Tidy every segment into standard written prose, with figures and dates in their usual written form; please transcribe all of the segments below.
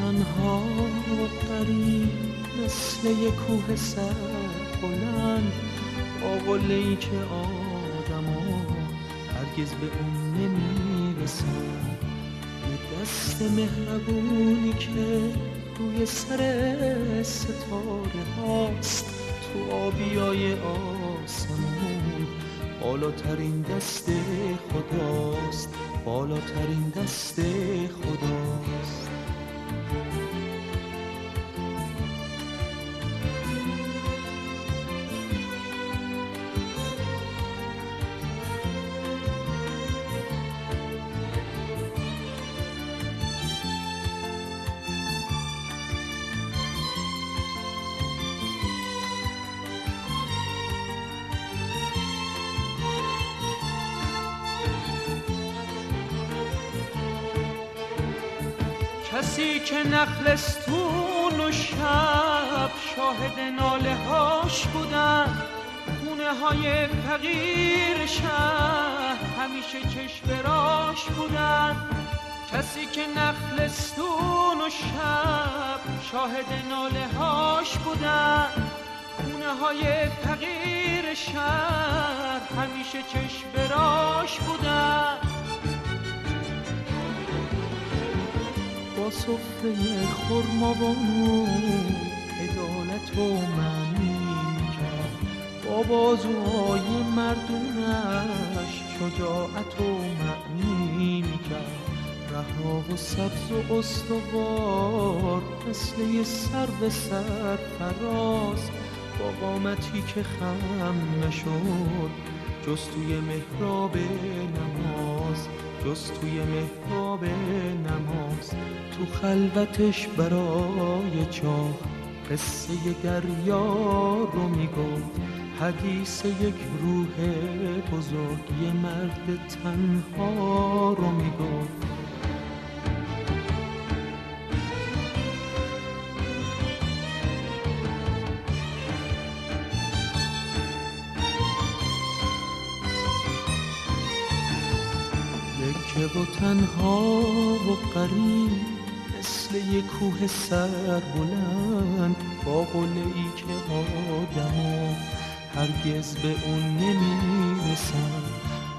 تنها و غریب مثل یک کوه سربلند، با قله‌ای که آدما هرگز به اون نمیرسن. یه دست مهربونی که روی سر ستاره هاست، تو آبیای آسمون بالاترین دست خداست، بالاترین دست خداست. کسی که نخلستون و شب شاهد ناله هاش بودن، خونه های فقیر شهر همیشه چشم راش بودن. کسی که نخلستون و شب شاهد ناله هاش بودن، خونه های فقیر شهر همیشه چشم راش بودن. با سفره خرمابانو عدالت و معنی کرد، با بازوهای مردونش شجاعت و معنی کرد. رها و سبز و استوار مثل یه سرو سرفراز، با قامتی که خم نشد جز توی محراب نماز، جز توی محراب نماز. تو خلوتش برای چاه قصه دریا رو میگفت، حدیث یک روح بزرگ، یه مرد تنها رو میگفت. یکی و تنها و غریب مثل یک کوه سربلند، با قله‌ای که آدما هرگز به اون نمیرسن.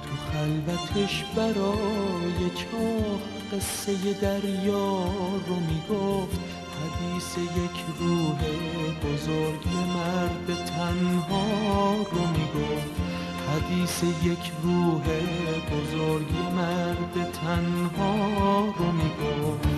تو خلوتش برای چاه قصه دریا رو میگفت، حدیث یک روح بزرگ، یه مرد تنها رو میگفت. حدیث یک روح بزرگ، یه مرد تنها رو میگفت.